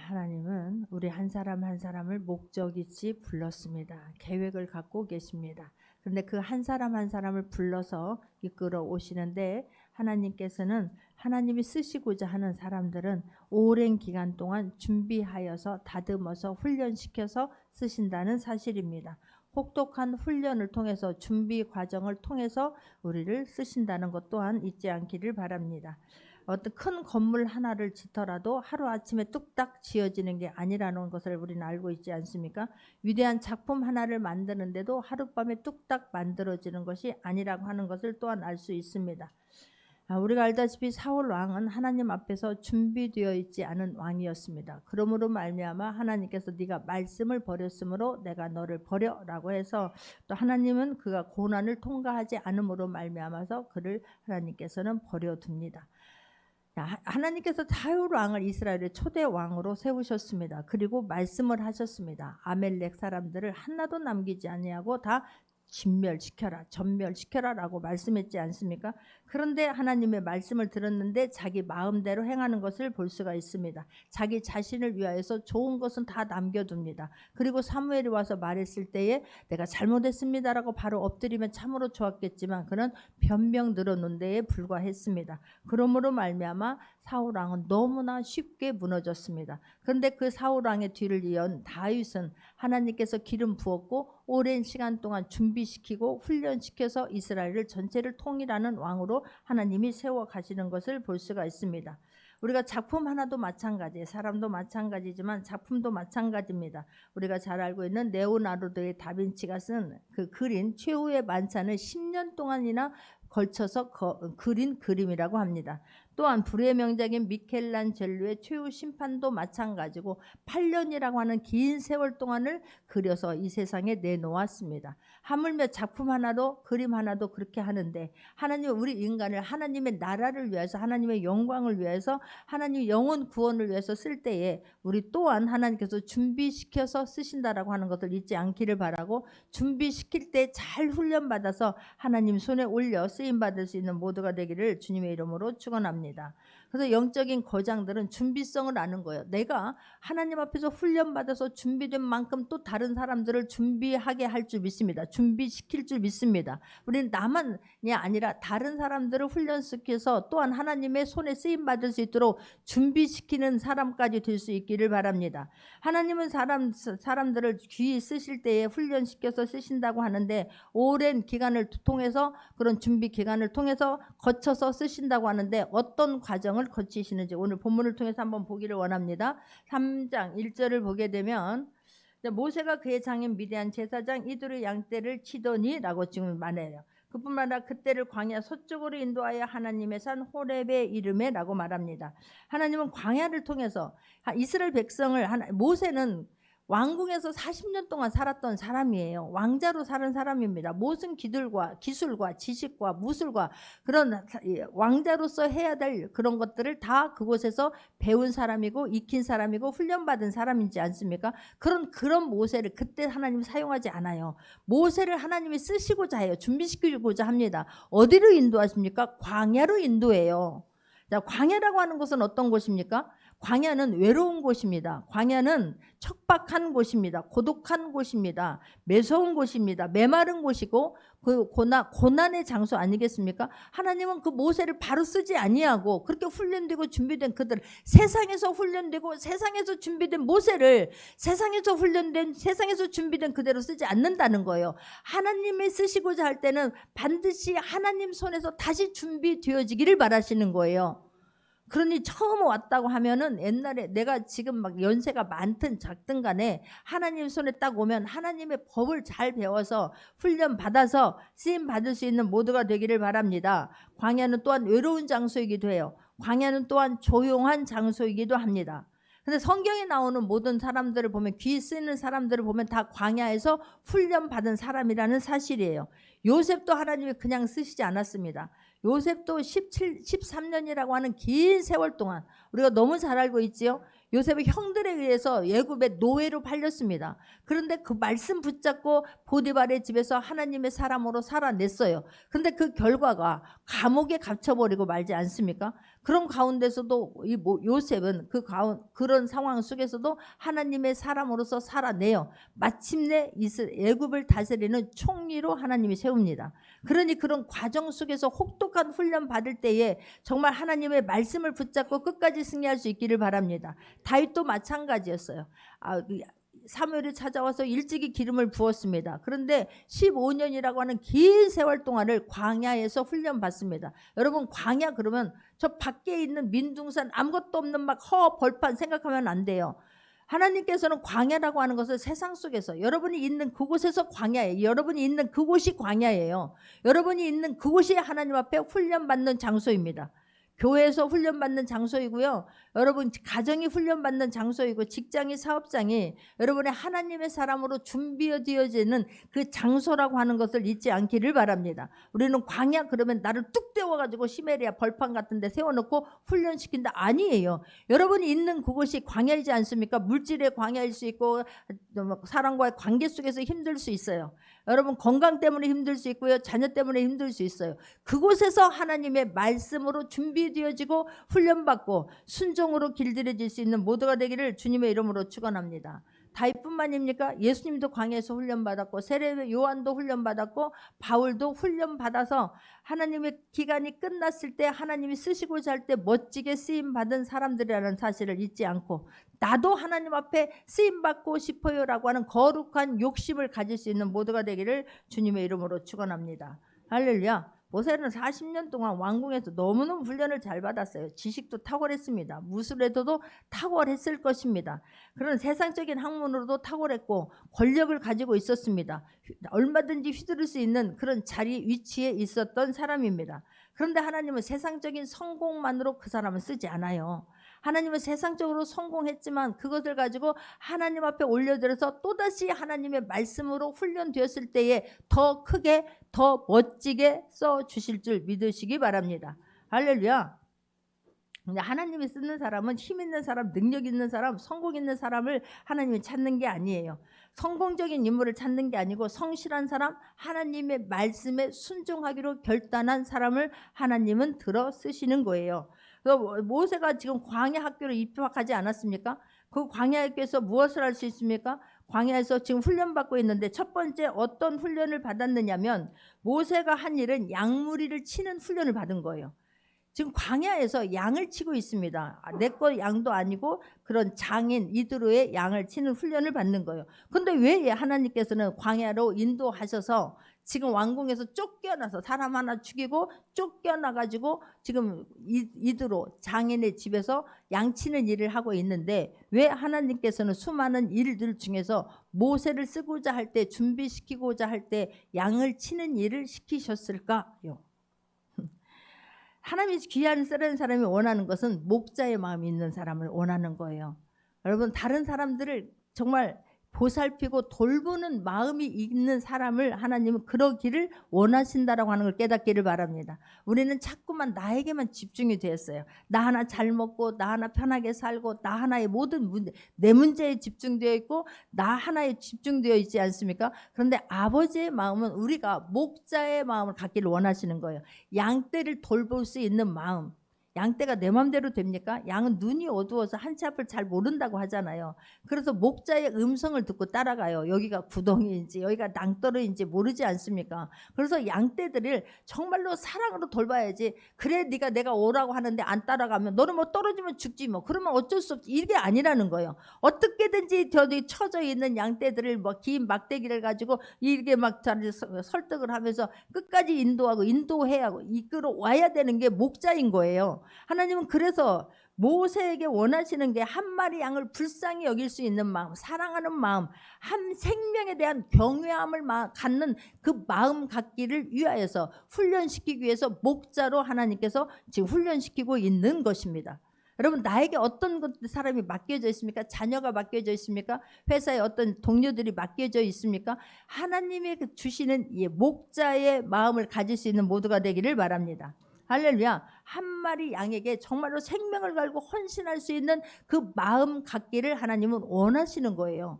하나님은 우리 한 사람 한 사람을 목적 있이 불렀습니다. 계획을 갖고 계십니다. 그런데 그 한 사람 한 사람을 불러서 이끌어 오시는데 하나님께서는 하나님이 쓰시고자 하는 사람들은 오랜 기간 동안 준비하여서 다듬어서 훈련시켜서 쓰신다는 사실입니다. 혹독한 훈련을 통해서 준비 과정을 통해서 우리를 쓰신다는 것 또한 잊지 않기를 바랍니다. 어떤 큰 건물 하나를 짓더라도 하루아침에 뚝딱 지어지는 게 아니라는 것을 우리는 알고 있지 않습니까? 위대한 작품 하나를 만드는데도 하룻밤에 뚝딱 만들어지는 것이 아니라고 하는 것을 또한 알 수 있습니다. 우리가 알다시피 사울 왕은 하나님 앞에서 준비되어 있지 않은 왕이었습니다. 그러므로 말미암아 하나님께서 네가 말씀을 버렸으므로 내가 너를 버려라고 해서 또 하나님은 그가 고난을 통과하지 않음으로 말미암아서 그를 하나님께서는 버려둡니다. 하나님께서 사울 왕을 이스라엘의 초대 왕으로 세우셨습니다. 그리고 말씀을 하셨습니다. 아멜렉 사람들을 하나도 남기지 아니하고 다 진멸시켜라, 전멸시켜라라고 말씀했지 않습니까? 그런데 하나님의 말씀을 들었는데 자기 마음대로 행하는 것을 볼 수가 있습니다. 자기 자신을 위하여서 좋은 것은 다 남겨둡니다. 그리고 사무엘이 와서 말했을 때에 내가 잘못했습니다라고 바로 엎드리면 참으로 좋았겠지만 그는 변명 늘어놓은 데에 불과했습니다. 그러므로 말미암아 사울 왕은 너무나 쉽게 무너졌습니다. 그런데 그 사울 왕의 뒤를 이은 다윗은 하나님께서 기름 부었고 오랜 시간 동안 준비시키고 훈련시켜서 이스라엘을 전체를 통일하는 왕으로 하나님이 세워 가시는 것을 볼 수가 있습니다. 우리가 작품 하나도 마찬가지예요. 사람도 마찬가지지만 작품도 마찬가지입니다. 우리가 잘 알고 있는 레오나르도 다빈치가 쓴 그 그린 최후의 만찬을 10년 동안이나 걸쳐서 그린 그림이라고 합니다. 또한 불의 명작인 미켈란젤로의 최후 심판도 마찬가지고 8년이라고 하는 긴 세월 동안을 그려서 이 세상에 내놓았습니다. 하물며 작품 하나도 그림 하나도 그렇게 하는데 하나님은 우리 인간을 하나님의 나라를 위해서 하나님의 영광을 위해서 하나님의 영혼 구원을 위해서 쓸 때에 우리 또한 하나님께서 준비시켜서 쓰신다라고 하는 것을 잊지 않기를 바라고 준비시킬 때 잘 훈련받아서 하나님 손에 올려 쓰임받을 수 있는 모두가 되기를 주님의 이름으로 축원합니다. 그래서 영적인 거장들은 준비성을 아는 거예요. 내가 하나님 앞에서 훈련받아서 준비된 만큼 또 다른 사람들을 준비하게 할 줄 믿습니다. 준비시킬 줄 믿습니다. 우리는 나만이 아니라 다른 사람들을 훈련시켜서 또한 하나님의 손에 쓰임받을 수 있도록 준비시키는 사람까지 될 수 있기를 바랍니다. 하나님은 사람들을 귀히 쓰실 때에 훈련시켜서 쓰신다고 하는데 오랜 기간을 통해서 그런 준비 기간을 통해서 거쳐서 쓰신다고 하는데 어떤 과정을 거치시는지 오늘 본문을 통해서 한번 보기를 원합니다. 3장 1절을 보게 되면 모세가 그의 장인 미디안 제사장 이드로의 양떼를 치더니 라고 지금 말해요. 그뿐만 아니라 그때를 광야 서쪽으로 인도하여 하나님의 산 호렙의 이름에 라고 말합니다. 하나님은 광야를 통해서 이스라엘 백성을 모세는 왕궁에서 40년 동안 살았던 사람이에요. 왕자로 사는 사람입니다. 모든 기술과 지식과 무술과 그런 왕자로서 해야 될 그런 것들을 다 그곳에서 배운 사람이고 익힌 사람이고 훈련받은 사람이지 않습니까? 그런 모세를 그때 하나님 사용하지 않아요. 모세를 하나님이 쓰시고자 해요. 준비시키고자 합니다. 어디로 인도하십니까? 광야로 인도해요. 자, 광야라고 하는 곳은 어떤 곳입니까? 광야는 외로운 곳입니다. 광야는 척박한 곳입니다. 고독한 곳입니다. 매서운 곳입니다. 메마른 곳이고 그 고난의 장소 아니겠습니까? 하나님은 그 모세를 바로 쓰지 아니하고 그렇게 훈련되고 준비된 그들 세상에서 훈련되고 세상에서 준비된 모세를 세상에서 훈련된 세상에서 준비된 그대로 쓰지 않는다는 거예요. 하나님이 쓰시고자 할 때는 반드시 하나님 손에서 다시 준비되어지기를 바라시는 거예요. 그러니 처음 왔다고 하면은 옛날에 내가 지금 막 연세가 많든 작든 간에 하나님 손에 딱 오면 하나님의 법을 잘 배워서 훈련 받아서 쓰임 받을 수 있는 모두가 되기를 바랍니다. 광야는 또한 외로운 장소이기도 해요. 광야는 또한 조용한 장소이기도 합니다. 근데 성경에 나오는 모든 사람들을 보면 귀 쓰는 사람들을 보면 다 광야에서 훈련 받은 사람이라는 사실이에요. 요셉도 하나님이 그냥 쓰시지 않았습니다. 요셉도 13년이라고 하는 긴 세월 동안 우리가 너무 잘 알고 있지요. 요셉의 형들에 의해서 애굽의 노예로 팔렸습니다. 그런데 그 말씀 붙잡고 보디발의 집에서 하나님의 사람으로 살아냈어요. 그런데 그 결과가 감옥에 갇혀버리고 말지 않습니까? 그런 가운데서도 이 요셉은 그런 상황 속에서도 하나님의 사람으로서 살아내요. 마침내 애굽을 다스리는 총리로 하나님이 세웁니다. 그러니 그런 과정 속에서 혹독한 훈련 받을 때에 정말 하나님의 말씀을 붙잡고 끝까지 승리할 수 있기를 바랍니다. 다윗도 마찬가지였어요. 사무엘이 찾아와서 일찍이 기름을 부었습니다. 그런데 15년이라고 하는 긴 세월 동안을 광야에서 훈련받습니다. 여러분, 광야 그러면 저 밖에 있는 민둥산 아무것도 없는 막 벌판 생각하면 안 돼요. 하나님께서는 광야라고 하는 것을 세상 속에서 여러분이 있는 그곳에서 광야예요. 여러분이 있는 그곳이 광야예요. 여러분이 있는 그곳이 하나님 앞에 훈련받는 장소입니다. 교회에서 훈련받는 장소이고요. 여러분 가정이 훈련받는 장소이고 직장이 사업장이 여러분의 하나님의 사람으로 준비되어지는 그 장소라고 하는 것을 잊지 않기를 바랍니다. 우리는 광야 그러면 나를 뚝 떼워가지고 시메리아 벌판 같은 데 세워놓고 훈련시킨다. 아니에요. 여러분이 있는 그곳이 광야이지 않습니까? 물질의 광야일 수 있고 사람과의 관계 속에서 힘들 수 있어요. 여러분 건강 때문에 힘들 수 있고요. 자녀 때문에 힘들 수 있어요. 그곳에서 하나님의 말씀으로 준비되어지고 훈련받고 순종으로 길들여질 수 있는 모두가 되기를 주님의 이름으로 축원합니다. 다윗뿐만입니까? 예수님도 광야에서 훈련받았고 세례 요한도 훈련받았고 바울도 훈련받아서 하나님의 기간이 끝났을 때 하나님이 쓰시고자 할 때 멋지게 쓰임받은 사람들이라는 사실을 잊지 않고 나도 하나님 앞에 쓰임받고 싶어요라고 하는 거룩한 욕심을 가질 수 있는 모두가 되기를 주님의 이름으로 축원합니다. 할렐루야. 모세는 40년 동안 왕궁에서 너무너무 훈련을 잘 받았어요. 지식도 탁월했습니다. 무술에서도 탁월했을 것입니다. 그런 세상적인 학문으로도 탁월했고 권력을 가지고 있었습니다. 얼마든지 휘두를 수 있는 그런 자리 위치에 있었던 사람입니다. 그런데 하나님은 세상적인 성공만으로 그 사람을 쓰지 않아요. 하나님은 세상적으로 성공했지만 그것을 가지고 하나님 앞에 올려드려서 또다시 하나님의 말씀으로 훈련되었을 때에 더 크게 더 멋지게 써주실 줄 믿으시기 바랍니다. 할렐루야. 근데 하나님이 쓰는 사람은 힘 있는 사람, 능력 있는 사람, 성공 있는 사람을 하나님이 찾는 게 아니에요. 성공적인 인물을 찾는 게 아니고 성실한 사람, 하나님의 말씀에 순종하기로 결단한 사람을 하나님은 들어 쓰시는 거예요. 모세가 지금 광야 학교로 입학하지 않았습니까? 그 광야 학교에서 무엇을 할 수 있습니까? 광야에서 지금 훈련받고 있는데 첫 번째 어떤 훈련을 받았느냐면 모세가 한 일은 양무리를 치는 훈련을 받은 거예요. 지금 광야에서 양을 치고 있습니다. 내 거 양도 아니고 그런 장인 이드로의 양을 치는 훈련을 받는 거예요. 근데 왜 하나님께서는 광야로 인도하셔서 지금 왕궁에서 쫓겨나서 사람 하나 죽이고 쫓겨나가지고 지금 이드로 장인의 집에서 양 치는 일을 하고 있는데 왜 하나님께서는 수많은 일들 중에서 모세를 쓰고자 할 때 준비시키고자 할 때 양을 치는 일을 시키셨을까요? 하나님이 귀한 쓰는 사람이 원하는 것은 목자의 마음이 있는 사람을 원하는 거예요. 여러분 다른 사람들을 정말 보살피고 돌보는 마음이 있는 사람을 하나님은 그러기를 원하신다라고 하는 걸 깨닫기를 바랍니다. 우리는 자꾸만 나에게만 집중이 되었어요. 나 하나 잘 먹고 나 하나 편하게 살고 나 하나의 모든 문제, 내 문제에 집중되어 있고 나 하나에 집중되어 있지 않습니까? 그런데 아버지의 마음은 우리가 목자의 마음을 갖기를 원하시는 거예요. 양떼를 돌볼 수 있는 마음. 양떼가 내 맘대로 됩니까? 양은 눈이 어두워서 한 치 앞을 잘 모른다고 하잖아요. 그래서 목자의 음성을 듣고 따라가요. 여기가 구덩이인지 여기가 낭떠러인지 모르지 않습니까? 그래서 양떼들을 정말로 사랑으로 돌봐야지. 그래 내가 오라고 하는데 안 따라가면 너는 뭐 떨어지면 죽지 뭐 그러면 어쩔 수 없지. 이게 아니라는 거예요. 어떻게든지 저기 처져 있는 양떼들을 뭐 긴 막대기를 가지고 이렇게 막 설득을 하면서 끝까지 인도하고 인도해야 하고 이끌어 와야 되는 게 목자인 거예요. 하나님은 그래서 모세에게 원하시는 게 한 마리 양을 불쌍히 여길 수 있는 마음, 사랑하는 마음, 한 생명에 대한 경외함을 갖는 그 마음 갖기를 위하여서 훈련시키기 위해서 목자로 하나님께서 지금 훈련시키고 있는 것입니다. 여러분 나에게 어떤 사람이 맡겨져 있습니까? 자녀가 맡겨져 있습니까? 회사에 어떤 동료들이 맡겨져 있습니까? 하나님이 주시는 목자의 마음을 가질 수 있는 모두가 되기를 바랍니다. 할렐루야. 한 마리 양에게 정말로 생명을 걸고 헌신할 수 있는 그 마음 갖기를 하나님은 원하시는 거예요.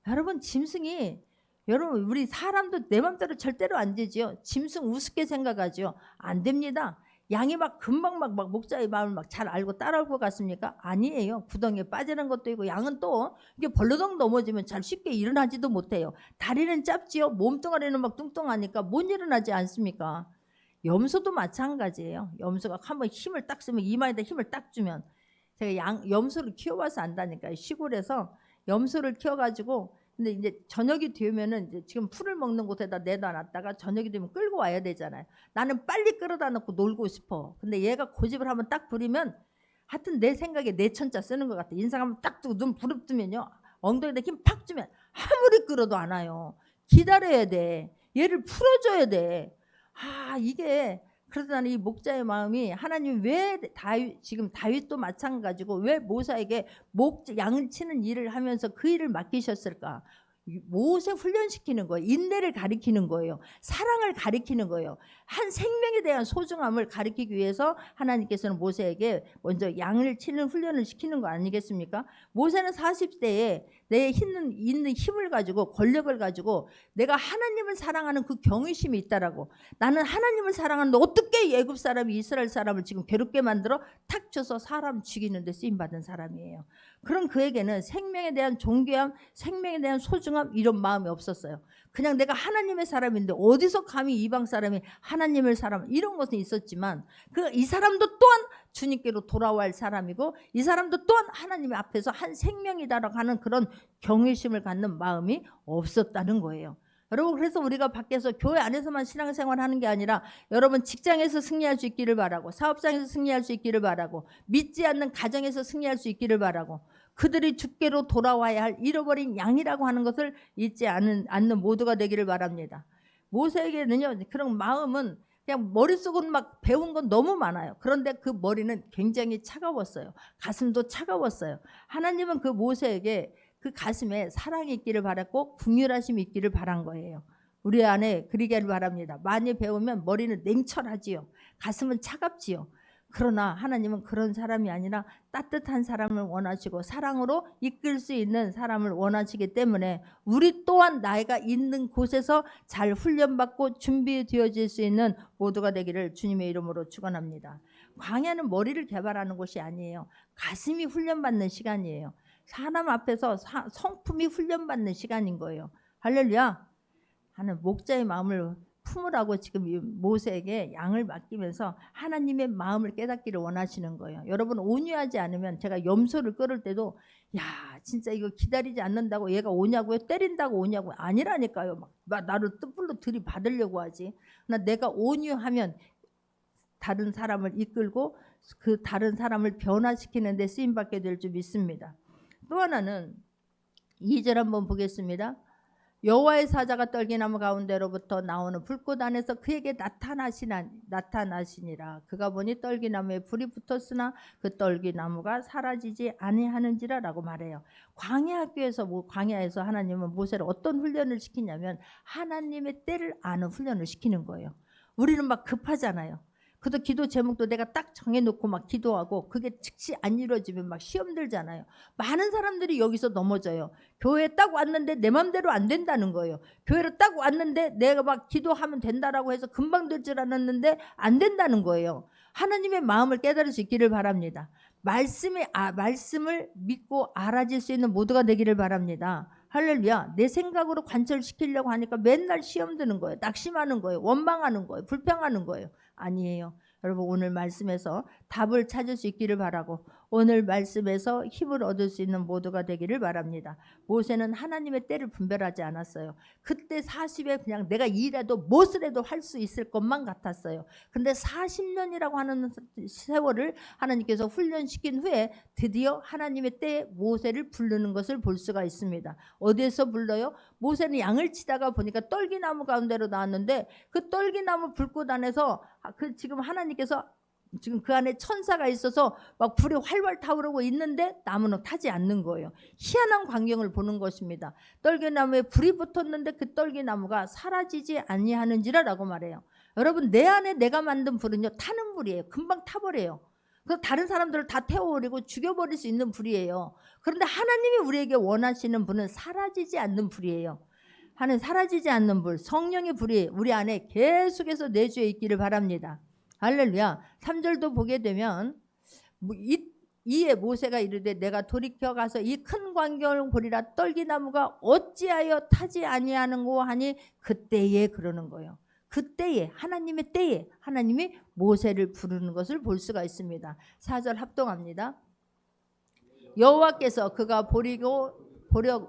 여러분 짐승이, 여러분 우리 사람도 내 맘대로 절대로 안 되지요. 짐승 우습게 생각하죠. 안 됩니다. 양이 막 금방 막 목자의 마음을 막 잘 알고 따라올 것 같습니까? 아니에요. 구덩이에 빠지는 것도 있고, 양은 또 이게 벌러덩 넘어지면 잘 쉽게 일어나지도 못해요. 다리는 짧지요. 몸뚱아리는 막 뚱뚱하니까 못 일어나지 않습니까? 염소도 마찬가지예요. 염소가 한번 힘을 딱 쓰면, 이마에다 힘을 딱 주면, 제가 염소를 키워봐서 안다니까요. 시골에서 염소를 키워가지고, 근데 이제 저녁이 되면은 이제 지금 풀을 먹는 곳에다 내다 놨다가 저녁이 되면 끌고 와야 되잖아요. 나는 빨리 끌어다 놓고 놀고 싶어. 근데 얘가 고집을 한번 딱 부리면, 하여튼 내 생각에 내 천자 쓰는 것 같아. 인상 한번 딱 뜨고 눈 부릅뜨면요, 엉덩이에 힘 팍 주면 아무리 끌어도 안 와요. 기다려야 돼. 얘를 풀어줘야 돼. 이게, 그래서 나는 이 목자의 마음이, 하나님 왜 지금 다윗도 마찬가지고 왜 모세에게 양을 치는 일을 하면서 그 일을 맡기셨을까? 모세 훈련시키는 거예요. 인내를 가리키는 거예요. 사랑을 가리키는 거예요. 한 생명에 대한 소중함을 가리키기 위해서 하나님께서는 모세에게 먼저 양을 치는 훈련을 시키는 거 아니겠습니까? 모세는 40대에 내 있는 힘을 가지고, 권력을 가지고, 내가 하나님을 사랑하는 그 경외심이 있다라고, 나는 하나님을 사랑하는데 어떻게 애굽 사람이 이스라엘 사람을 지금 괴롭게 만들어 탁 쳐서 사람 죽이는 데 쓰임받은 사람이에요. 그럼 그에게는 생명에 대한 존귀함, 생명에 대한 소중함, 이런 마음이 없었어요. 그냥 내가 하나님의 사람인데 어디서 감히 이방 사람이 하나님을 사람, 이런 것은 있었지만, 이 사람도 또한 주님께로 돌아와야 할 사람이고, 이 사람도 또한 하나님의 앞에서 한 생명이다라고 하는 그런 경외심을 갖는 마음이 없었다는 거예요. 여러분, 그래서 우리가 밖에서 교회 안에서만 신앙생활 하는 게 아니라, 여러분 직장에서 승리할 수 있기를 바라고, 사업장에서 승리할 수 있기를 바라고, 믿지 않는 가정에서 승리할 수 있기를 바라고, 그들이 주께로 돌아와야 할 잃어버린 양이라고 하는 것을 잊지 않는 모두가 되기를 바랍니다. 모세에게는요, 그런 마음은 그냥 머릿속으로 막 배운 건 너무 많아요. 그런데 그 머리는 굉장히 차가웠어요. 가슴도 차가웠어요. 하나님은 그 모세에게 그 가슴에 사랑이 있기를 바랐고 긍휼하심이 있기를 바란 거예요. 우리 안에 그리기를 바랍니다. 많이 배우면 머리는 냉철하지요. 가슴은 차갑지요. 그러나 하나님은 그런 사람이 아니라 따뜻한 사람을 원하시고 사랑으로 이끌 수 있는 사람을 원하시기 때문에, 우리 또한 나이가 있는 곳에서 잘 훈련받고 준비되어질 수 있는 모두가 되기를 주님의 이름으로 축원합니다. 광야는 머리를 개발하는 곳이 아니에요. 가슴이 훈련받는 시간이에요. 사람 앞에서 성품이 훈련받는 시간인 거예요. 할렐루야. 하는 목자의 마음을 품으라고 지금 모세에게 양을 맡기면서 하나님의 마음을 깨닫기를 원하시는 거예요. 여러분, 온유하지 않으면, 제가 염소를 끌을 때도, 야 진짜 이거 기다리지 않는다고 얘가 오냐고요? 때린다고 오냐고요? 아니라니까요. 막 나를 뜻불로 들이받으려고 하지. 내가 온유하면 다른 사람을 이끌고 그 다른 사람을 변화시키는 데 쓰임받게 될 줄 믿습니다. 또 하나는 2절 한번 보겠습니다. 여호와의 사자가 떨기나무 가운데로부터 나오는 불꽃 안에서 그에게 나타나시니라. 그가 보니 떨기나무에 불이 붙었으나 그 떨기나무가 사라지지 아니하는지라라고 말해요. 광야에서 하나님은 모세를 어떤 훈련을 시키냐면, 하나님의 때를 아는 훈련을 시키는 거예요. 우리는 막 급하잖아요. 그래도 기도 제목도 내가 딱 정해놓고 막 기도하고 그게 즉시 안 이루어지면 막 시험 들잖아요. 많은 사람들이 여기서 넘어져요. 교회에 딱 왔는데 내 맘대로 안 된다는 거예요. 교회로 딱 왔는데 내가 막 기도하면 된다라고 해서 금방 될 줄 알았는데 안 된다는 거예요. 하나님의 마음을 깨달을 수 있기를 바랍니다. 말씀을 믿고 알아질 수 있는 모두가 되기를 바랍니다. 할렐루야. 내 생각으로 관철시키려고 하니까 맨날 시험 드는 거예요. 낙심하는 거예요. 원망하는 거예요. 불평하는 거예요. 아니에요. 여러분, 오늘 말씀에서 답을 찾을 수 있기를 바라고, 오늘 말씀에서 힘을 얻을 수 있는 모두가 되기를 바랍니다. 모세는 하나님의 때를 분별하지 않았어요. 그때 40에 그냥 내가 일해도 무엇을 해도 할 수 있을 것만 같았어요. 근데 40년이라고 하는 세월을 하나님께서 훈련시킨 후에 드디어 하나님의 때에 모세를 부르는 것을 볼 수가 있습니다. 어디에서 불러요? 모세는 양을 치다가 보니까 떨기나무 가운데로 나왔는데, 그 떨기나무 불꽃 안에서 지금 하나님께서 지금 그 안에 천사가 있어서 막 불이 활활 타오르고 있는데 나무는 타지 않는 거예요. 희한한 광경을 보는 것입니다. 떨기나무에 불이 붙었는데 그 떨기나무가 사라지지 아니하는지라라고 말해요. 여러분 내 안에 내가 만든 불은요 타는 불이에요. 금방 타버려요. 그래서 다른 사람들을 다 태워버리고 죽여버릴 수 있는 불이에요. 그런데 하나님이 우리에게 원하시는 불은 사라지지 않는 불이에요. 하는 사라지지 않는 불, 성령의 불이 우리 안에 계속해서 내주에 있기를 바랍니다. 할렐루야. 3절도 보게 되면 이에 모세가 이르되 내가 돌이켜 가서 이 큰 광경을 보리라 떨기나무가 어찌하여 타지 아니하는고 하니 그때에 그러는 거예요. 그때에 하나님의 때에 하나님이 모세를 부르는 것을 볼 수가 있습니다. 4절 합동합니다. 여호와께서 그가 보려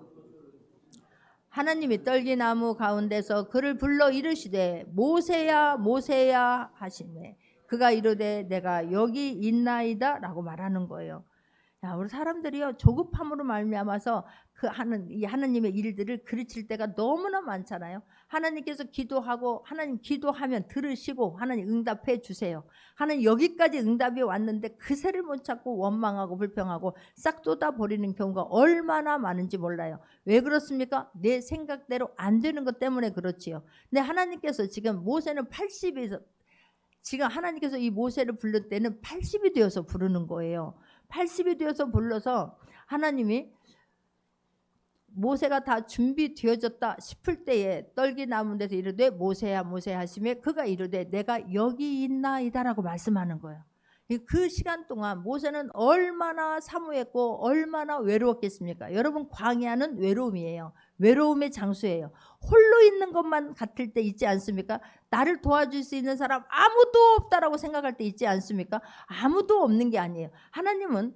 하나님이 떨기나무 가운데서 그를 불러 이르시되 모세야 모세야 하시네. 그가 이르되 내가 여기 있나이다 라고 말하는 거예요. 야, 우리 사람들이요 조급함으로 말미암아서 이 하나님의 일들을 그르칠 때가 너무나 많잖아요. 하나님께서 기도하고 하나님 기도하면 들으시고 하나님 응답해 주세요. 하나님 여기까지 응답이 왔는데 그새를 못 찾고 원망하고 불평하고 싹 쏟아버리는 경우가 얼마나 많은지 몰라요. 왜 그렇습니까? 내 생각대로 안 되는 것 때문에 그렇지요. 근데 하나님께서 지금 모세는 80에서 지금 하나님께서 이 모세를 부를 때는 80이 되어서 부르는 거예요. 80이 되어서 불러서 하나님이 모세가 다 준비되어졌다 싶을 때에 떨기나무 데서 이르되 모세야 모세야 하시며 그가 이르되 내가 여기 있나이다라고 말씀하는 거예요. 그 시간 동안 모세는 얼마나 사모했고 얼마나 외로웠겠습니까? 여러분 광야는 외로움이에요. 외로움의 장소예요. 홀로 있는 것만 같을 때 있지 않습니까? 나를 도와줄 수 있는 사람 아무도 없다라고 생각할 때 있지 않습니까? 아무도 없는 게 아니에요. 하나님은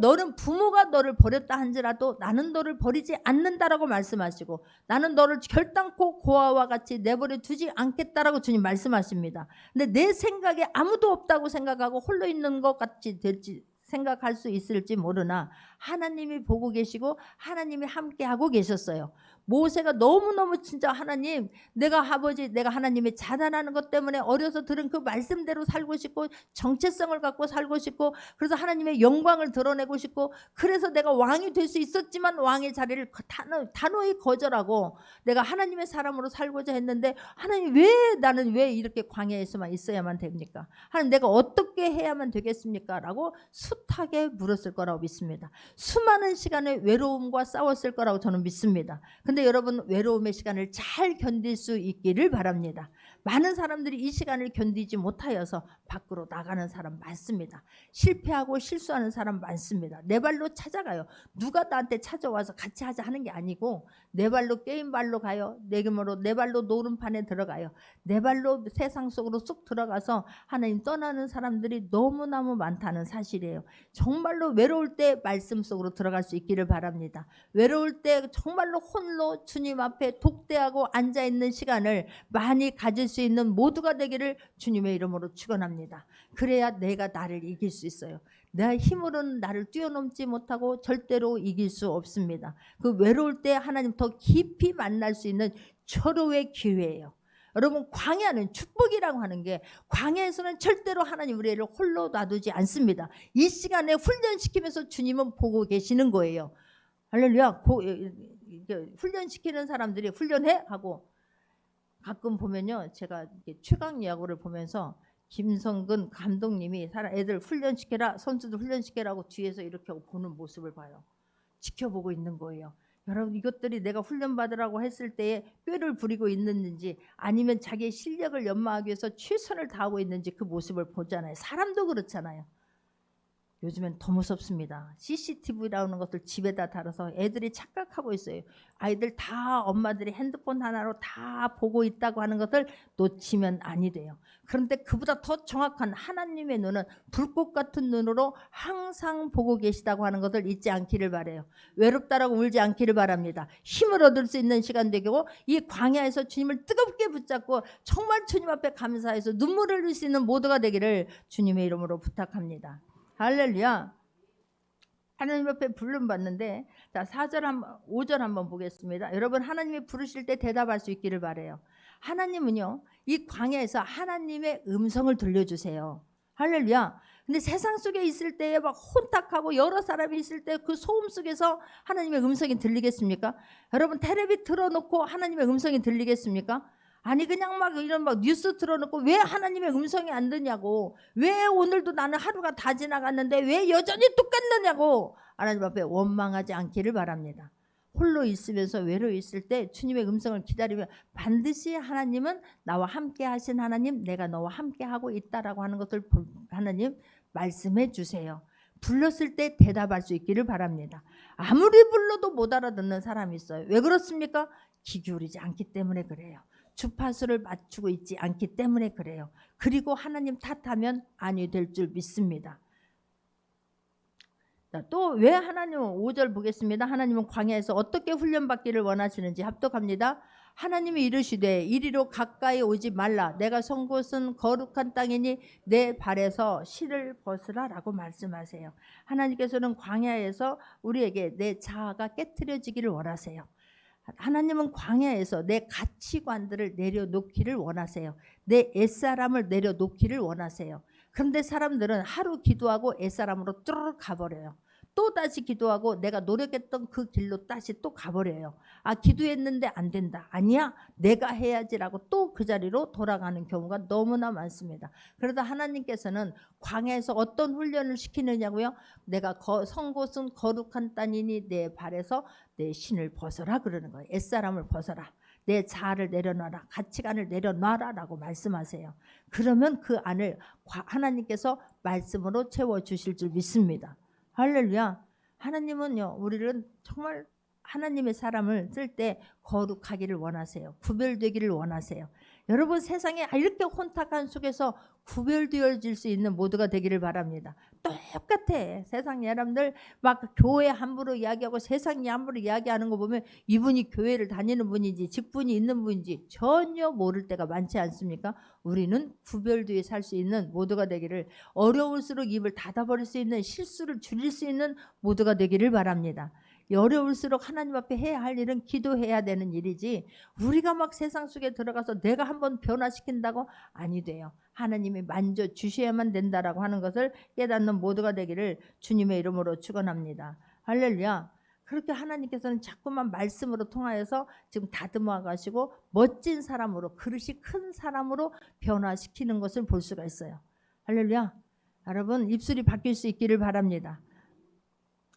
너는 부모가 너를 버렸다 한지라도 나는 너를 버리지 않는다라고 말씀하시고 나는 너를 결단코 고아와 같이 내버려 두지 않겠다라고 주님 말씀하십니다. 근데 내 생각에 아무도 없다고 생각하고 홀로 있는 것 같이 될지 생각할 수 있을지 모르나 하나님이 보고 계시고 하나님이 함께하고 계셨어요. 모세가 너무너무 진짜 하나님 내가 하나님의 자단하는 것 때문에 어려서 들은 그 말씀대로 살고 싶고 정체성을 갖고 살고 싶고 그래서 하나님의 영광을 드러내고 싶고 그래서 내가 왕이 될 수 있었지만 왕의 자리를 단호히 거절하고 내가 하나님의 사람으로 살고자 했는데 하나님 나는 왜 이렇게 광야에서만 있어야만 됩니까? 하나님 내가 어떻게 해야만 되겠습니까? 라고 숱하게 물었을 거라고 믿습니다. 수많은 시간을 외로움과 싸웠을 거라고 저는 믿습니다. 근데 여러분 외로움의 시간을 잘 견딜 수 있기를 바랍니다. 많은 사람들이 이 시간을 견디지 못하여서 밖으로 나가는 사람 많습니다. 실패하고 실수하는 사람 많습니다. 내 발로 찾아가요. 누가 나한테 찾아와서 같이 하자 하는 게 아니고 내 발로 게임 발로 가요. 내 발로 노름판에 들어가요. 내 발로 세상 속으로 쑥 들어가서 하나님 떠나는 사람들이 너무너무 많다는 사실이에요. 정말로 외로울 때 말씀 속으로 들어갈 수 있기를 바랍니다. 외로울 때 정말로 홀로 주님 앞에 독대하고 앉아있는 시간을 많이 가질 수 있는 모두가 되기를 주님의 이름으로 축원합니다. 그래야 내가 나를 이길 수 있어요. 내 힘으로는 나를 뛰어넘지 못하고 절대로 이길 수 없습니다. 그 외로울 때 하나님 더 깊이 만날 수 있는 절호의 기회예요. 여러분 광야는 축복이라고 하는 게 광야에서는 절대로 하나님 우리를 홀로 놔두지 않습니다. 이 시간에 훈련시키면서 주님은 보고 계시는 거예요. 할렐루야. 훈련시키는 사람들이 훈련해 하고 가끔 보면요 제가 최강 야구를 보면서 김성근 감독님이 애들 훈련시켜라 선수들 훈련시켜라고 뒤에서 이렇게 보는 모습을 봐요. 지켜보고 있는 거예요. 여러분 이것들이 내가 훈련받으라고 했을 때에 꾀를 부리고 있는지 아니면 자기의 실력을 연마하기 위해서 최선을 다하고 있는지 그 모습을 보잖아요. 사람도 그렇잖아요. 요즘엔 더 무섭습니다. CCTV라는 것들 집에다 달아서 애들이 착각하고 있어요. 아이들 다 엄마들이 핸드폰 하나로 다 보고 있다고 하는 것을 놓치면 아니 돼요. 그런데 그보다 더 정확한 하나님의 눈은 불꽃 같은 눈으로 항상 보고 계시다고 하는 것을 잊지 않기를 바라요. 외롭다라고 울지 않기를 바랍니다. 힘을 얻을 수 있는 시간 되고 이 광야에서 주님을 뜨겁게 붙잡고 정말 주님 앞에 감사해서 눈물을 흘릴 수 있는 모두가 되기를 주님의 이름으로 부탁합니다. 할렐루야. 하나님 앞에 부름 받는데 자 5절 한번 보겠습니다. 여러분 하나님이 부르실 때 대답할 수 있기를 바라요. 하나님은요 이 광야에서 하나님의 음성을 들려주세요. 할렐루야. 근데 세상 속에 있을 때에 막 혼탁하고 여러 사람이 있을 때 그 소음 속에서 하나님의 음성이 들리겠습니까? 여러분 텔레비 틀어놓고 하나님의 음성이 들리겠습니까? 아니 그냥 막 이런 막 뉴스 틀어놓고 왜 하나님의 음성이 안 듣냐고, 왜 오늘도 나는 하루가 다 지나갔는데 왜 여전히 똑같느냐고 하나님 앞에 원망하지 않기를 바랍니다. 홀로 있으면서 외로워 있을 때 주님의 음성을 기다리면 반드시 하나님은 나와 함께 하신 하나님, 내가 너와 함께 하고 있다라고 하는 것을 하나님 말씀해 주세요. 불렀을 때 대답할 수 있기를 바랍니다. 아무리 불러도 못 알아듣는 사람이 있어요. 왜 그렇습니까? 귀 기울이지 않기 때문에 그래요. 주파수를 맞추고 있지 않기 때문에 그래요. 그리고 하나님 탓하면 아니 될 줄 믿습니다. 또 왜 하나님 5절 보겠습니다. 하나님은 광야에서 어떻게 훈련받기를 원하시는지 합독합니다. 하나님이 이르시되 이리로 가까이 오지 말라. 내가 선 곳은 거룩한 땅이니 내 발에서 실을 벗으라 라고 말씀하세요. 하나님께서는 광야에서 우리에게 내 자아가 깨트려지기를 원하세요. 하나님은 광야에서 내 가치관들을 내려놓기를 원하세요. 내 옛사람을 내려놓기를 원하세요. 그런데 사람들은 하루 기도하고 옛사람으로 뚜루룩 가버려요. 또 다시 기도하고 내가 노력했던 그 길로 다시 또 가버려요. 아, 기도했는데 안 된다. 아니야, 내가 해야지라고 또 그 자리로 돌아가는 경우가 너무나 많습니다. 그러다 하나님께서는 광야에서 어떤 훈련을 시키느냐고요? 내가 선 곳은 거룩한 땅이니 내 발에서 내 신을 벗어라 그러는 거예요. 옛사람을 벗어라. 내 자아를 내려놔라. 가치관을 내려놔라 라고 말씀하세요. 그러면 그 안을 하나님께서 말씀으로 채워주실 줄 믿습니다. 할렐루야. 하나님은요, 우리를 정말 하나님의 사람을 쓸 때 거룩하기를 원하세요. 구별되기를 원하세요. 여러분, 세상에 이렇게 혼탁한 속에서 구별되어질 수 있는 모두가 되기를 바랍니다. 똑같아. 세상 여러분들 막 교회 함부로 이야기하고 세상이 함부로 이야기하는 거 보면 이분이 교회를 다니는 분인지 직분이 있는 분인지 전혀 모를 때가 많지 않습니까? 우리는 구별되어 살 수 있는 모두가 되기를, 어려울수록 입을 닫아버릴 수 있는, 실수를 줄일 수 있는 모두가 되기를 바랍니다. 어려울수록 하나님 앞에 해야 할 일은 기도해야 되는 일이지, 우리가 막 세상 속에 들어가서 내가 한번 변화시킨다고 아니 돼요. 하나님이 만져주셔야만 된다라고 하는 것을 깨닫는 모두가 되기를 주님의 이름으로 축원합니다. 할렐루야. 그렇게 하나님께서는 자꾸만 말씀으로 통하여서 지금 다듬어 가시고 멋진 사람으로, 그릇이 큰 사람으로 변화시키는 것을 볼 수가 있어요. 할렐루야. 여러분, 입술이 바뀔 수 있기를 바랍니다.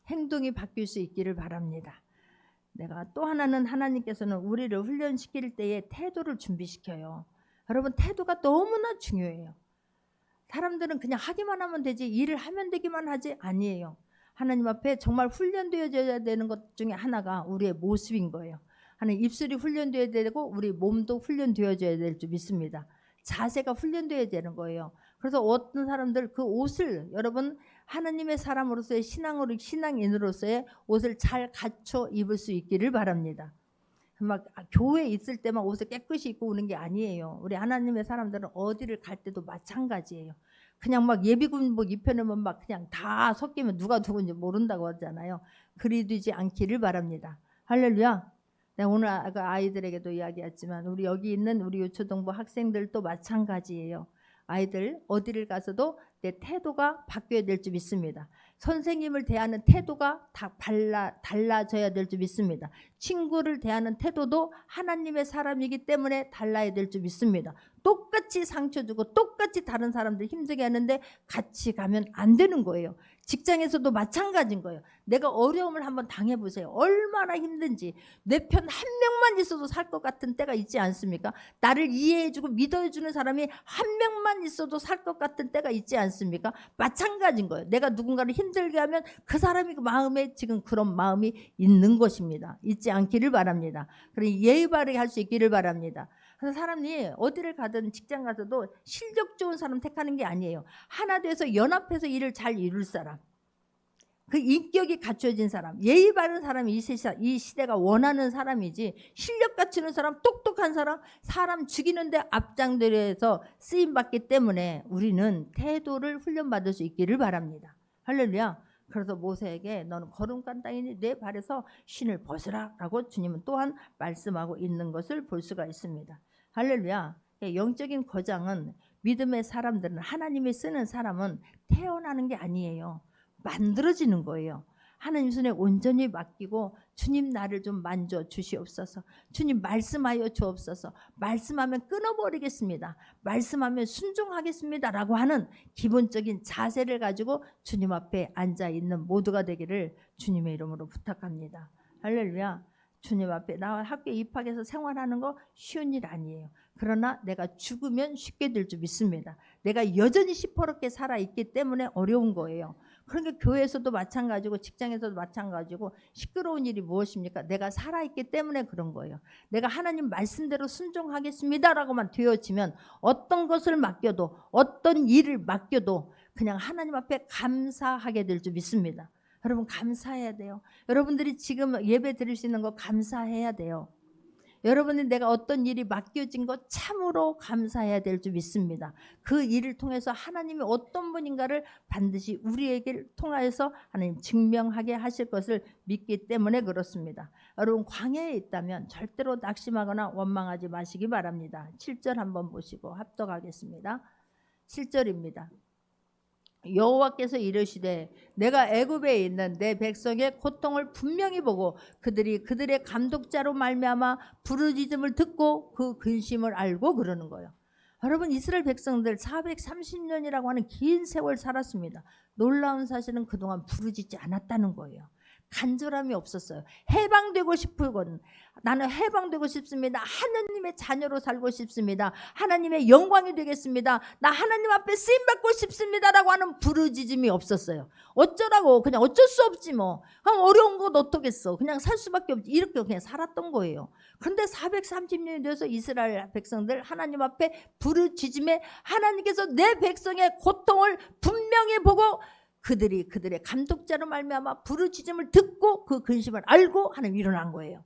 행동이 바뀔 수 있기를 바랍니다. 내가 또 하나는, 하나님께서는 우리를 훈련시킬 때에 태도를 준비시켜요. 여러분, 태도가 너무나 중요해요. 사람들은 그냥 하기만 하면 되지, 일을 하면 되기만 하지, 아니에요. 하나님 앞에 정말 훈련되어져야 되는 것 중에 하나가 우리의 모습인 거예요. 하나님, 입술이 훈련되어야 되고 우리 몸도 훈련되어져야 될 줄 믿습니다. 자세가 훈련되어야 되는 거예요. 그래서 어떤 사람들 그 옷을, 여러분, 하나님의 사람으로서의 신앙인으로서의 옷을 잘 갖춰 입을 수 있기를 바랍니다. 막 교회에 있을 때만 옷을 깨끗이 입고 오는 게 아니에요. 우리 하나님의 사람들은 어디를 갈 때도 마찬가지예요. 그냥 막 예비군복 입혀놓으면 막 그냥 다 섞이면 누가 누군지 모른다고 하잖아요. 그리 되지 않기를 바랍니다. 할렐루야. 내가 오늘 아이들에게도 이야기했지만 우리 여기 있는 우리 유초동부 학생들도 마찬가지예요. 아이들 어디를 가서도 내 태도가 바뀌어야 될 줄 믿습니다. 선생님을 대하는 태도가 다 달라져야 될 줄 믿습니다. 친구를 대하는 태도도 하나님의 사람이기 때문에 달라야 될 줄 믿습니다. 똑같이 상처 주고 똑같이 다른 사람들 힘들게 하는데 같이 가면 안 되는 거예요. 직장에서도 마찬가지인 거예요. 내가 어려움을 한번 당해보세요. 얼마나 힘든지. 내 편 한 명만 있어도 살 것 같은 때가 있지 않습니까? 나를 이해해주고 믿어주는 사람이 한 명만 있어도 살 것 같은 때가 있지 않습니까? 마찬가지인 거예요. 내가 누군가를 힘들게 하면 그 사람이 그 마음에 지금 그런 마음이 있는 것입니다. 있지 않기를 바랍니다. 그러니 예의 바르게 할 수 있기를 바랍니다. 그래서 사람이 어디를 가든 직장 가서도 실력 좋은 사람 택하는 게 아니에요. 하나 돼서 연합해서 일을 잘 이룰 사람, 그 인격이 갖춰진 사람, 예의 바른 사람이 이 시대가 원하는 사람이지, 실력 갖추는 사람, 똑똑한 사람, 사람 죽이는데 앞장들여서 쓰임받기 때문에 우리는 태도를 훈련받을 수 있기를 바랍니다. 할렐루야. 그래서 모세에게 너는 거룩한 땅이니 내 발에서 신을 벗으라 라고 주님은 또한 말씀하고 있는 것을 볼 수가 있습니다. 할렐루야. 영적인 거장은, 믿음의 사람들은, 하나님이 쓰는 사람은 태어나는 게 아니에요. 만들어지는 거예요. 하나님 손에 온전히 맡기고 주님 나를 좀 만져 주시옵소서. 주님 말씀하여 주옵소서. 말씀하면 끊어버리겠습니다. 말씀하면 순종하겠습니다 라고 하는 기본적인 자세를 가지고 주님 앞에 앉아있는 모두가 되기를 주님의 이름으로 부탁합니다. 할렐루야. 주님 앞에 나 학교에 입학해서 생활하는 거 쉬운 일 아니에요. 그러나 내가 죽으면 쉽게 될 줄 믿습니다. 내가 여전히 시퍼렇게 살아있기 때문에 어려운 거예요. 그러니까 교회에서도 마찬가지고 직장에서도 마찬가지고 시끄러운 일이 무엇입니까? 내가 살아있기 때문에 그런 거예요. 내가 하나님 말씀대로 순종하겠습니다라고만 되어지면 어떤 것을 맡겨도 어떤 일을 맡겨도 그냥 하나님 앞에 감사하게 될 줄 믿습니다. 여러분 감사해야 돼요. 여러분들이 지금 예배 드릴 수 있는 거 감사해야 돼요. 여러분이 내가 어떤 일이 맡겨진 것 참으로 감사해야 될 줄 믿습니다. 그 일을 통해서 하나님이 어떤 분인가를 반드시 우리에게 통하여서 하나님 증명하게 하실 것을 믿기 때문에 그렇습니다. 여러분 광야에 있다면 절대로 낙심하거나 원망하지 마시기 바랍니다. 7절 한번 보시고 합독하겠습니다. 7절입니다. 여호와께서 이르시되 내가 애굽에 있는 내 백성의 고통을 분명히 보고 그들이 그들의 감독자로 말미암아 부르짖음을 듣고 그 근심을 알고 그러는 거예요. 여러분 이스라엘 백성들 430년이라고 하는 긴 세월 살았습니다. 놀라운 사실은 그동안 부르짖지 않았다는 거예요. 간절함이 없었어요. 해방되고 싶은 나는 해방되고 싶습니다. 하나님의 자녀로 살고 싶습니다. 하나님의 영광이 되겠습니다. 나 하나님 앞에 쓰임받고 싶습니다라고 하는 부르짖음이 없었어요. 어쩌라고 그냥 어쩔 수 없지 뭐. 그냥 어려운 것 어떻겠어. 그냥 살 수밖에 없지. 이렇게 그냥 살았던 거예요. 그런데 430년이 돼서 이스라엘 백성들 하나님 앞에 부르짖음에 하나님께서 내 백성의 고통을 분명히 보고 그들이 그들의 감독자로 말미암아 부르짖음을 듣고 그 근심을 알고 하나님 일어난 거예요.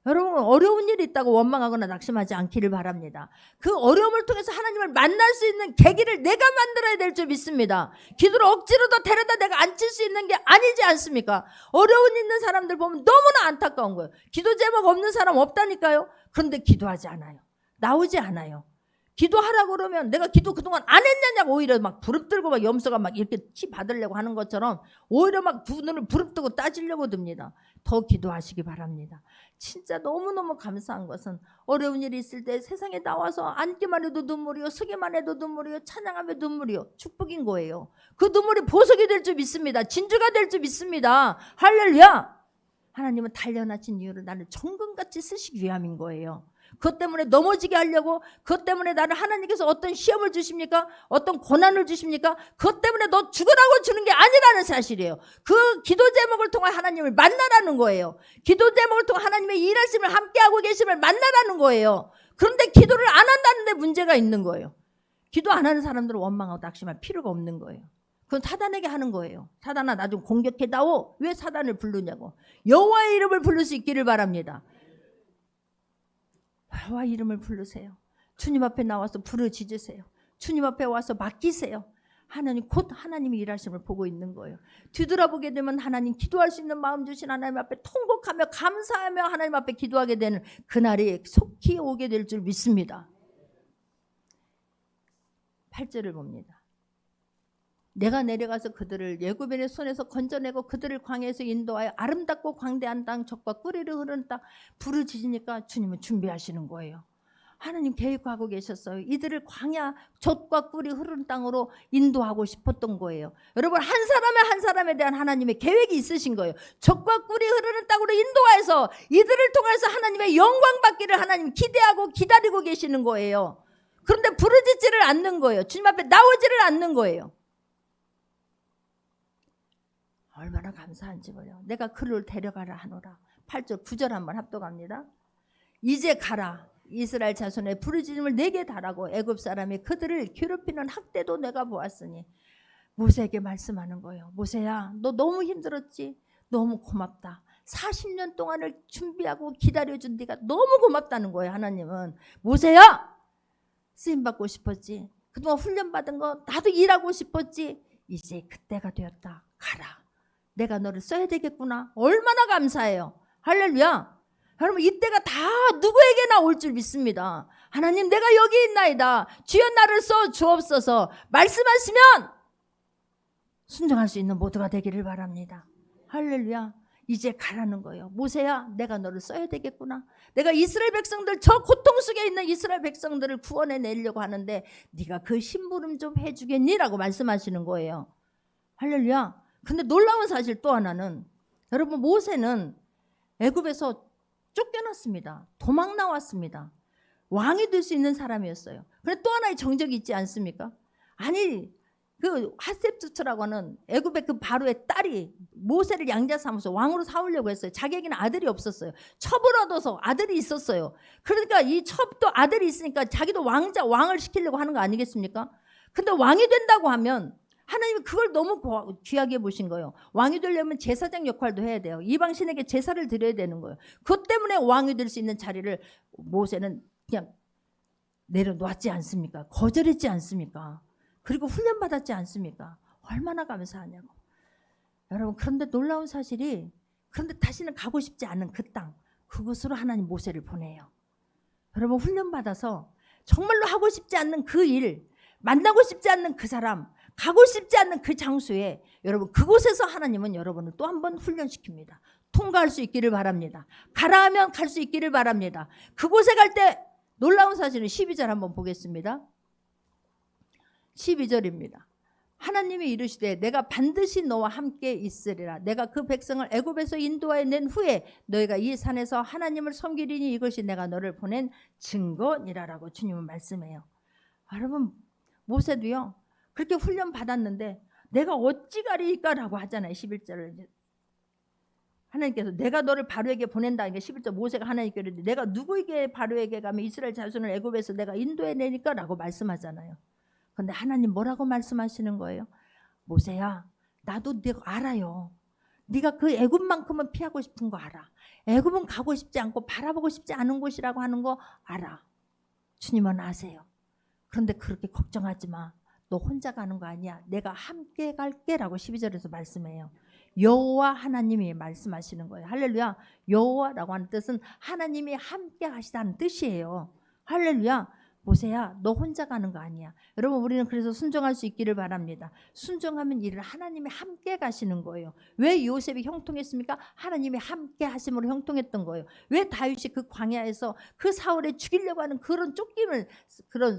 여러분 어려운 일이 있다고 원망하거나 낙심하지 않기를 바랍니다. 그 어려움을 통해서 하나님을 만날 수 있는 계기를 내가 만들어야 될 줄 믿습니다. 기도를 억지로 더 데려다 내가 앉힐 수 있는 게 아니지 않습니까? 어려운 있는 사람들 보면 너무나 안타까운 거예요. 기도 제목 없는 사람 없다니까요. 그런데 기도하지 않아요. 나오지 않아요. 기도하라고 그러면 내가 기도 그동안 안 했냐냐고 오히려 막 부릅뜨고 막 염소가 막 이렇게 치 받으려고 하는 것처럼 오히려 막 두 눈을 부릅뜨고 따지려고 듭니다. 더 기도하시기 바랍니다. 진짜 너무너무 감사한 것은 어려운 일이 있을 때 세상에 나와서 앉기만 해도 눈물이요, 서기만 해도 눈물이요, 찬양하면 눈물이요. 축복인 거예요. 그 눈물이 보석이 될 줄 믿습니다. 진주가 될 줄 믿습니다. 할렐루야. 하나님은 단련하신 이유를 나를 정금같이 쓰시기 위함인 거예요. 그것 때문에 넘어지게 하려고, 그것 때문에 나를 하나님께서 어떤 시험을 주십니까? 어떤 고난을 주십니까? 그것 때문에 너 죽으라고 주는 게 아니라는 사실이에요. 그 기도 제목을 통해 하나님을 만나라는 거예요. 기도 제목을 통해 하나님의 일하심을 함께하고 계심을 만나라는 거예요. 그런데 기도를 안 한다는 데 문제가 있는 거예요. 기도 안 하는 사람들은 원망하고 낙심할 필요가 없는 거예요. 그건 사단에게 하는 거예요. 사단아 나 좀 공격해다오. 왜 사단을 부르냐고. 여호와의 이름을 부를 수 있기를 바랍니다. 여호와 이름을 부르세요. 주님 앞에 나와서 부르짖으세요. 주님 앞에 와서 맡기세요. 하나님 곧 하나님이 일하심을 보고 있는 거예요. 뒤돌아보게 되면 하나님 기도할 수 있는 마음 주신 하나님 앞에 통곡하며 감사하며 하나님 앞에 기도하게 되는 그날이 속히 오게 될 줄 믿습니다. 8절을 봅니다. 내가 내려가서 그들을 애굽인의 손에서 건져내고 그들을 광야에서 인도하여 아름답고 광대한 땅 젖과 꿀이 흐르는 땅 부르짖으니까 주님은 준비하시는 거예요. 하나님 계획하고 계셨어요. 이들을 광야 젖과 꿀이 흐르는 땅으로 인도하고 싶었던 거예요. 여러분 한 사람에 대한 하나님의 계획이 있으신 거예요. 젖과 꿀이 흐르는 땅으로 인도하여서 이들을 통해서 하나님의 영광 받기를 하나님 기대하고 기다리고 계시는 거예요. 그런데 부르짖지를 않는 거예요. 주님 앞에 나오지를 않는 거예요. 얼마나 감사한지 보여. 내가 그를 데려가라 하노라. 8절 9절 한번 합독합니다. 이제 가라. 이스라엘 자손의 부르짖음을 내게 달하고 애굽 사람이 그들을 괴롭히는 학대도 내가 보았으니. 모세에게 말씀하는 거예요. 모세야 너 너무 힘들었지? 너무 고맙다. 40년 동안을 준비하고 기다려준 네가 너무 고맙다는 거예요. 하나님은 모세야 쓰임받고 싶었지? 그동안 훈련받은 거 나도 일하고 싶었지? 이제 그때가 되었다. 가라. 내가 너를 써야 되겠구나. 얼마나 감사해요. 할렐루야. 여러분 이때가 다 누구에게나 올 줄 믿습니다. 하나님 내가 여기 있나이다. 주여 나를 써 주옵소서. 말씀하시면 순종할 수 있는 모두가 되기를 바랍니다. 할렐루야. 이제 가라는 거예요. 모세야, 내가 너를 써야 되겠구나. 내가 이스라엘 백성들, 저 고통 속에 있는 이스라엘 백성들을 구원해 내려고 하는데 네가 그 심부름 좀 해주겠니? 라고 말씀하시는 거예요. 할렐루야. 근데 놀라운 사실 또 하나는, 여러분, 모세는 애굽에서 쫓겨났습니다. 도망 나왔습니다. 왕이 될 수 있는 사람이었어요. 그런데 또 하나의 정적이 있지 않습니까? 아니, 그 핫셉투트라고 하는 애굽의 그 바로의 딸이 모세를 양자 삼아서 왕으로 삼으려고 했어요. 자기에게는 아들이 없었어요. 첩을 얻어서 아들이 있었어요. 그러니까 이 첩도 아들이 있으니까 자기도 왕을 시키려고 하는 거 아니겠습니까? 근데 왕이 된다고 하면 하나님이 그걸 너무 귀하게 보신 거예요. 왕이 되려면 제사장 역할도 해야 돼요. 이방신에게 제사를 드려야 되는 거예요. 그것 때문에 왕이 될 수 있는 자리를 모세는 그냥 내려놓았지 않습니까? 거절했지 않습니까? 그리고 훈련받았지 않습니까? 얼마나 감사하냐고. 여러분, 그런데 놀라운 사실이, 그런데 다시는 가고 싶지 않은 그 땅, 그곳으로 하나님 모세를 보내요. 여러분, 훈련받아서 정말로 하고 싶지 않는 그 일, 만나고 싶지 않는 그 사람, 가고 싶지 않는 그 장소에, 여러분, 그곳에서 하나님은 여러분을 또 한 번 훈련시킵니다. 통과할 수 있기를 바랍니다. 가라 하면 갈 수 있기를 바랍니다. 그곳에 갈 때 놀라운 사실은 12절 한번 보겠습니다. 12절입니다. 하나님이 이르시되 내가 반드시 너와 함께 있으리라. 내가 그 백성을 애굽에서 인도하여 낸 후에 너희가 이 산에서 하나님을 섬기리니 이것이 내가 너를 보낸 증거니라라고 주님은 말씀해요. 여러분, 모세도요 그렇게 훈련 받았는데 내가 어찌 가리까라고 하잖아요. 11절을 하나님께서 내가 너를 바로에게 보낸다. 이게 11절 모세가 하나님께 이르되 내가 누구에게 바로에게 가면 이스라엘 자손을 애굽에서 내가 인도해 내니까라고 말씀하잖아요. 근데 하나님 뭐라고 말씀하시는 거예요? 모세야, 나도 네가 알아요. 네가 그 애굽만큼은 피하고 싶은 거 알아. 애굽은 가고 싶지 않고 바라보고 싶지 않은 곳이라고 하는 거 알아. 주님은 아세요. 그런데 그렇게 걱정하지 마. 너 혼자 가는 거 아니야. 내가 함께 갈게라고 12절에서 말씀해요. 여호와 하나님이 말씀하시는 거예요. 할렐루야. 여호와라고 하는 뜻은 하나님이 함께 하시다는 뜻이에요. 할렐루야. 모세야, 너 혼자 가는 거 아니야. 여러분, 우리는 그래서 순종할 수 있기를 바랍니다. 순종하면 이를 하나님이 함께 가시는 거예요. 왜 요셉이 형통했습니까? 하나님이 함께 하심으로 형통했던 거예요. 왜 다윗이 그 광야에서 그 사울에 죽이려고 하는 그런 쫓김을, 그런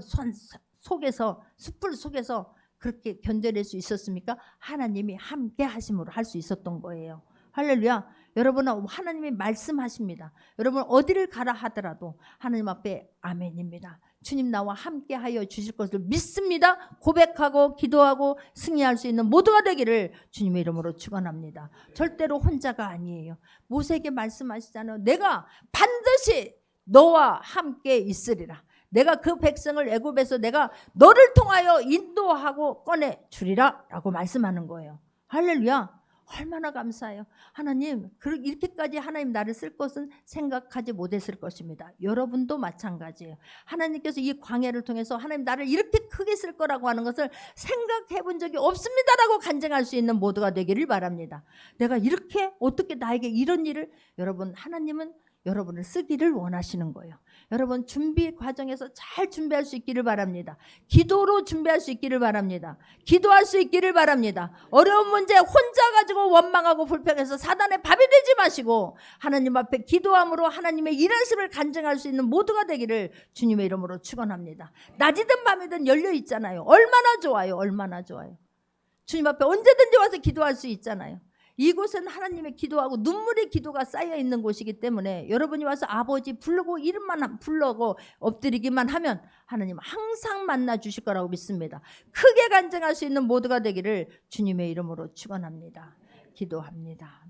속에서, 숯불 속에서 그렇게 견뎌낼 수 있었습니까? 하나님이 함께 하심으로 할 수 있었던 거예요. 할렐루야. 여러분은 하나님이 말씀하십니다. 여러분 어디를 가라 하더라도 하나님 앞에 아멘입니다. 주님 나와 함께 하여 주실 것을 믿습니다. 고백하고 기도하고 승리할 수 있는 모두가 되기를 주님의 이름으로 축원합니다. 절대로 혼자가 아니에요. 모세에게 말씀하시잖아요. 내가 반드시 너와 함께 있으리라. 내가 그 백성을 애굽에서 내가 너를 통하여 인도하고 꺼내 주리라 라고 말씀하는 거예요. 할렐루야. 얼마나 감사해요. 하나님, 이렇게까지 하나님 나를 쓸 것은 생각하지 못했을 것입니다. 여러분도 마찬가지예요. 하나님께서 이 광야를 통해서 하나님 나를 이렇게 크게 쓸 거라고 하는 것을 생각해 본 적이 없습니다라고 간증할 수 있는 모두가 되기를 바랍니다. 내가 이렇게 어떻게 나에게 이런 일을, 여러분, 하나님은 여러분을 쓰기를 원하시는 거예요. 여러분 준비 과정에서 잘 준비할 수 있기를 바랍니다. 기도로 준비할 수 있기를 바랍니다. 기도할 수 있기를 바랍니다. 어려운 문제 혼자 가지고 원망하고 불평해서 사단의 밥이 되지 마시고 하나님 앞에 기도함으로 하나님의 일하심을 간증할 수 있는 모두가 되기를 주님의 이름으로 축원합니다. 낮이든 밤이든 열려 있잖아요. 얼마나 좋아요. 얼마나 좋아요. 주님 앞에 언제든지 와서 기도할 수 있잖아요. 이곳은 하나님의 기도하고 눈물의 기도가 쌓여 있는 곳이기 때문에 여러분이 와서 아버지 부르고 이름만 부르고 엎드리기만 하면 하나님 항상 만나 주실 거라고 믿습니다. 크게 간증할 수 있는 모두가 되기를 주님의 이름으로 축원합니다. 기도합니다.